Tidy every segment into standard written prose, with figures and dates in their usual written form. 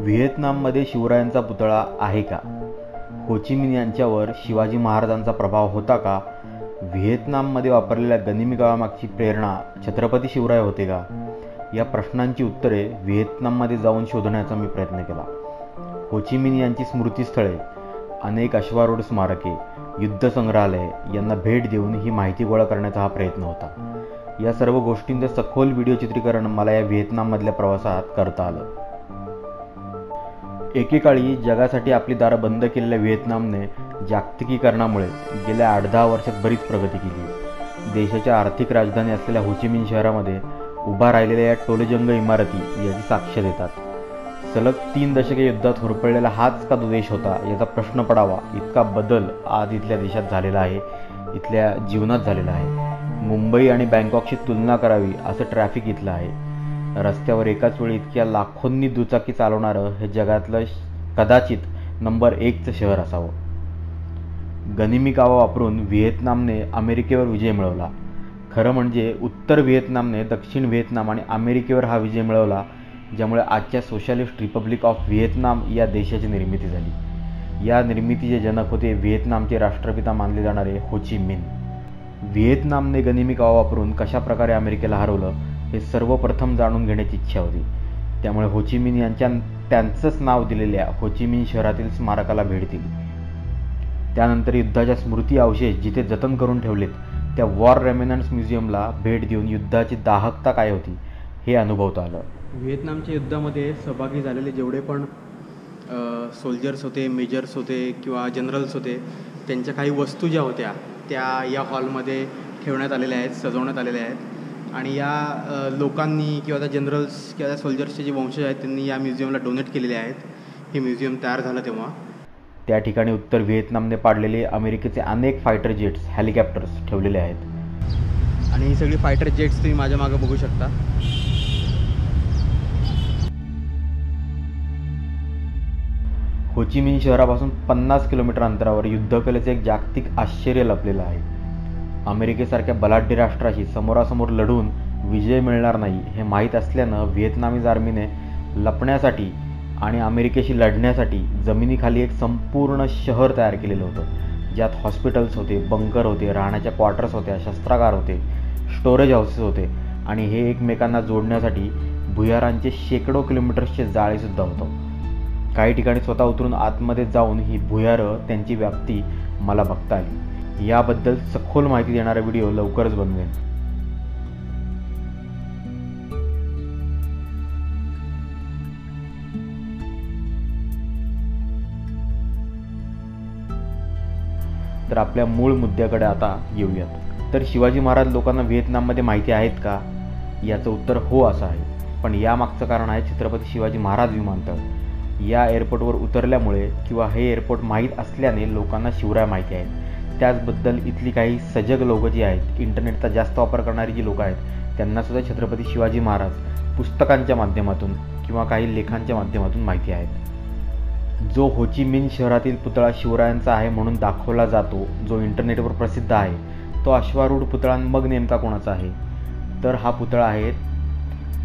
व्हिएतनाममध्ये शिवरायांचा पुतळा आहे का? हो ची मिन यांच्यावर शिवाजी महाराजांचा प्रभाव होता का? व्हिएतनाममध्ये वापरलेल्या गनिमी कावामागची प्रेरणा छत्रपती शिवराय होते का? या प्रश्नांची उत्तरे व्हिएतनाममध्ये जाऊन शोधण्याचा मी प्रयत्न केला. हो ची मिन यांची स्मृतीस्थळे, अनेक अश्वारूढ स्मारके, युद्ध संग्रहालय यांना भेट देऊन ही माहिती गोळा करण्याचा हा प्रयत्न होता. या सर्व गोष्टींचे सखोल व्हिडिओ चित्रीकरण मला या व्हिएतनाममधल्या प्रवासात करता आलं. एकेकाळी जगासाठी आपली दारं बंद केलेल्या व्हिएतनामने जागतिकीकरणामुळे गेल्या 8-10 वर्षात बरीच प्रगती केली. देशाच्या आर्थिक राजधानी असलेल्या हो ची मिन शहरामध्ये उभा राहिलेल्या या टोलेजंग इमारती याची साक्ष देतात. सलग 3 दशके युद्धात होरपळलेला हाच का तो देश होता याचा प्रश्न पडावा इतका बदल आज इथल्या देशात झालेला आहे, इथल्या जीवनात झालेला आहे. मुंबई आणि बँकॉकशी तुलना करावी असं ट्रॅफिक इथलं आहे. रस्त्यावर एकाच वेळी इतक्या लाखोंनी दुचाकी चालवणारं हे जगातलं कदाचित नंबर 1चं शहर असावं. गनिमी कावा वापरून व्हिएतनामने अमेरिकेवर विजय मिळवला. खरं म्हणजे उत्तर व्हिएतनामने दक्षिण व्हिएतनाम आणि अमेरिकेवर हा विजय मिळवला, ज्यामुळे आजच्या सोशलिस्ट रिपब्लिक ऑफ व्हिएतनाम या देशाची निर्मिती झाली. या निर्मितीचे जनक होते व्हिएतनामचे राष्ट्रपिता मानले जाणारे हो ची मिन. व्हिएतनामने गनिमी कावा वापरून कशा प्रकारे अमेरिकेला हरवलं हे सर्वप्रथम जाणून घेण्याची इच्छा होती. त्यामुळे हो ची मिन त्यांचंच नाव दिलेल्या हो ची मिन शहरातील स्मारकाला भेट दिली. त्यानंतर युद्धाच्या स्मृती अवशेष जिथे जतन करून ठेवलेत त्या वॉर रेमिनंट्स म्युझियमला भेट देऊन युद्धाची दाहकता काय होती हे अनुभवता आलं. व्हिएतनामच्या युद्धामध्ये सहभागी झालेले जेवढे पण सोल्जर्स होते, मेजर्स होते किंवा जनरल्स होते, त्यांच्या काही वस्तू ज्या होत्या त्या या हॉलमध्ये ठेवण्यात आलेल्या आहेत, सजवण्यात आलेल्या आहेत. आणि या लोकांनी किंवा त्या जनरल्स किंवा त्या सोल्जर्सचे जे वंशज आहेत त्यांनी या म्युझियमला डोनेट केलेले आहेत. हे म्युझियम तयार झालं तेव्हा. त्या ठिकाणी उत्तर व्हिएतनामने पाडलेले अमेरिकेचे अनेक फायटर जेट्स, हेलिकॉप्टर्स ठेवलेले आहेत. आणि ही सगळी फायटर जेट्स तुम्ही माझ्या मागं बघू शकता. हो ची मिन शहरापासून 50 किलोमीटर अंतरावर युद्धकलेचे एक जागतिक आश्चर्य लपलेलं आहे. अमेरिकेसारख्या बलाढ्य राष्ट्राशी समोरासमोर लढून विजय मिळणार नाही हे माहीत असल्यानं व्हिएतनामीज आर्मीने लपण्यासाठी आणि अमेरिकेशी लढण्यासाठी जमिनीखाली एक संपूर्ण शहर तयार केलेलं होतं, ज्यात हॉस्पिटल्स होते, बंकर होते, राहण्याच्या क्वार्टर्स होत्या, शस्त्रागार होते, स्टोरेज हाऊसेस होते आणि हे एकमेकांना जोडण्यासाठी भुयारांचे शेकडो किलोमीटर्सचे जाळेसुद्धा होतं. काही ठिकाणी स्वतः उतरून आतमध्ये जाऊन ही भुयारं त्यांची व्याप्ती मला बघता आली. याबद्दल सखोल माहिती देणारा व्हिडिओ लवकरच बनवेन. तर आपल्या मूळ मुद्द्याकडे आता येऊयात. तर शिवाजी महाराज लोकांना व्हिएतनाममध्ये माहिती आहेत का? याचं उत्तर हो असं आहे. पण यामागचं कारण आहे छत्रपती शिवाजी महाराज विमानतळ. या एअरपोर्टवर उतरल्यामुळे किंवा हे एअरपोर्ट माहीत असल्याने लोकांना शिवराय माहिती आहेत. त्याचबद्दल इथली काही सजग लोकं जी आहेत, इंटरनेटचा जास्त वापर करणारी जी लोकं आहेत, त्यांनासुद्धा छत्रपती शिवाजी महाराज पुस्तकांच्या माध्यमातून किंवा काही लेखांच्या माध्यमातून माहिती आहेत. जो हो ची मिन शहरातील पुतळा शिवरायांचा आहे म्हणून दाखवला जातो, जो इंटरनेटवर प्रसिद्ध आहे, तो अश्वारूढ पुतळा मग नेमका कोणाचा आहे? तर हा पुतळा आहे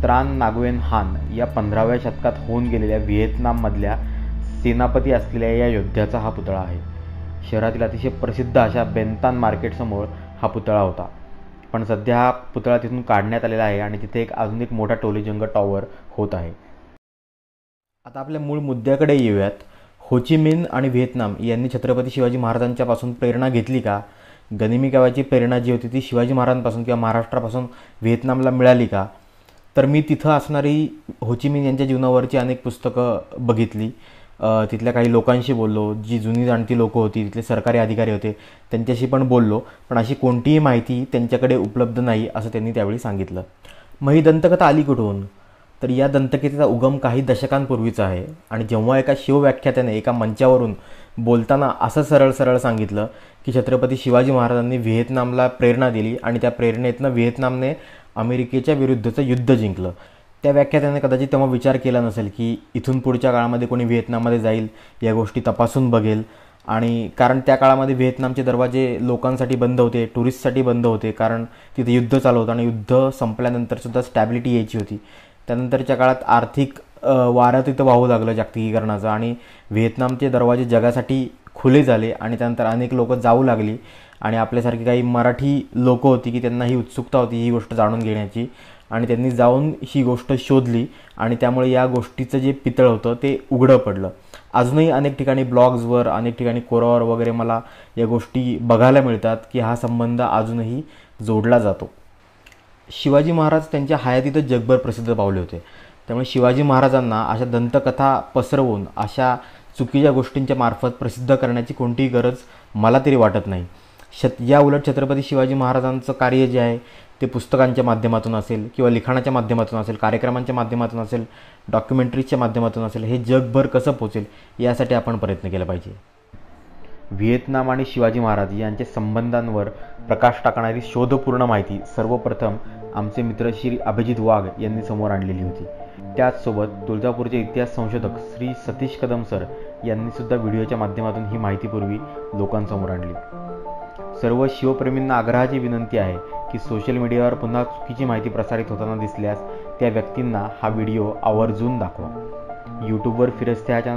त्रान नागुयेन हान या 15व्या शतकात होऊन गेलेल्या व्हिएतनाममधल्या सेनापती असलेल्या या योद्ध्याचा हा पुतळा आहे. शहरातील अतिशय प्रसिद्ध अशा बेंतान मार्केटसमोर हा पुतळा होता. पण सध्या हा पुतळा तिथून काढण्यात आलेला आहे आणि तिथे अजून एक मोठा टोलेजंग टॉवर होत आहे. आता आपल्या मूळ मुद्द्याकडे येऊयात. हो ची मिन आणि व्हिएतनाम यांनी छत्रपती शिवाजी महाराजांच्यापासून प्रेरणा घेतली का? गनिमी काव्याची प्रेरणा जी होती ती शिवाजी महाराजांपासून किंवा महाराष्ट्रापासून व्हिएतनामला मिळाली का? तर मी तिथं असणारी हो ची मिन यांच्या जीवनावरची अनेक पुस्तकं बघितली. तिथल्या काही लोकांशी बोललो, जी जुनी जाणती लोकं होती, तिथले सरकारी अधिकारी होते, त्यांच्याशी पण बोललो. पण अशी कोणतीही माहिती त्यांच्याकडे उपलब्ध नाही असं त्यांनी त्यावेळी सांगितलं. मग ही दंतकथा आली कुठून? तर या दंतकथेचा उगम काही दशकांपूर्वीचा आहे. आणि जेव्हा एका शिवव्याख्यात्याने एका मंचावरून बोलताना असं सरळ सरळ सांगितलं की छत्रपती शिवाजी महाराजांनी व्हिएतनामला प्रेरणा दिली आणि त्या प्रेरणेतनं व्हिएतनामने अमेरिकेच्या विरुद्धचं युद्ध जिंकलं. त्या व्याख्यात्याने कदाचित तेव्हा विचार केला नसेल की इथून पुढच्या काळामध्ये कोणी व्हिएतनाममध्ये जाईल, या गोष्टी तपासून बघेल. आणि कारण त्या काळामध्ये व्हिएतनामचे दरवाजे लोकांसाठी बंद होते, टुरिस्टसाठी बंद होते, कारण तिथे युद्ध चालू होतं आणि युद्ध संपल्यानंतरसुद्धा स्टॅबिलिटी यायची होती. त्यानंतरच्या काळात आर्थिक वारं तिथं वाहू लागलं जागतिकीकरणाचं आणि व्हिएतनामचे दरवाजे जगासाठी खुले झाले आणि त्यानंतर अनेक लोक जाऊ लागली आणि आपल्यासारखी काही मराठी लोक होती की त्यांना ही उत्सुकता होती ही गोष्ट जाणून घेण्याची आणि त्यांनी जाऊन ही गोष्ट शोधली आणि त्यामुळे या गोष्टीचं जे पितळ होतं ते उघडं पडलं. अजूनही अनेक ठिकाणी ब्लॉग्सवर अनेक ठिकाणी कोरावर वगैरे मला या गोष्टी बघायला मिळतात की हा संबंध अजूनही जोडला जातो. शिवाजी महाराज त्यांच्या हयातीतच जगभर प्रसिद्ध पावले होते. त्यामुळे शिवाजी महाराजांना अशा दंतकथा पसरवून अशा चुकीच्या गोष्टींच्या मार्फत प्रसिद्ध करण्याची कोणतीही गरज मला तरी वाटत नाही. या उलट छत्रपती शिवाजी महाराजांचं कार्य जे आहे ते पुस्तकांच्या माध्यमातून असेल किंवा लिखाणाच्या माध्यमातून असेल, कार्यक्रमांच्या माध्यमातून असेल, डॉक्युमेंटरीजच्या माध्यमातून असेल, हे जगभर कसं पोचेल यासाठी आपण प्रयत्न केला पाहिजे. व्हिएतनाम आणि शिवाजी महाराज यांच्या संबंधांवर प्रकाश टाकणारी शोधपूर्ण माहिती सर्वप्रथम आमचे मित्र श्री अभिजित वाघ यांनी समोर आणलेली होती. त्याचसोबत तुळजापूरचे इतिहास संशोधक श्री सतीश कदम सर यांनी सुद्धा व्हिडिओच्या माध्यमातून ही माहितीपूर्वी लोकांसमोर आणली. सर्व शिवप्रेमींना आग्रहाची विनंती आहे की सोशल मीडियावर पुन्हा चुकीची माहिती प्रसारित होताना दिसल्यास त्या व्यक्तींना हा व्हिडिओ आवर्जून दाखवा. यूट्यूबवर फिरस्ते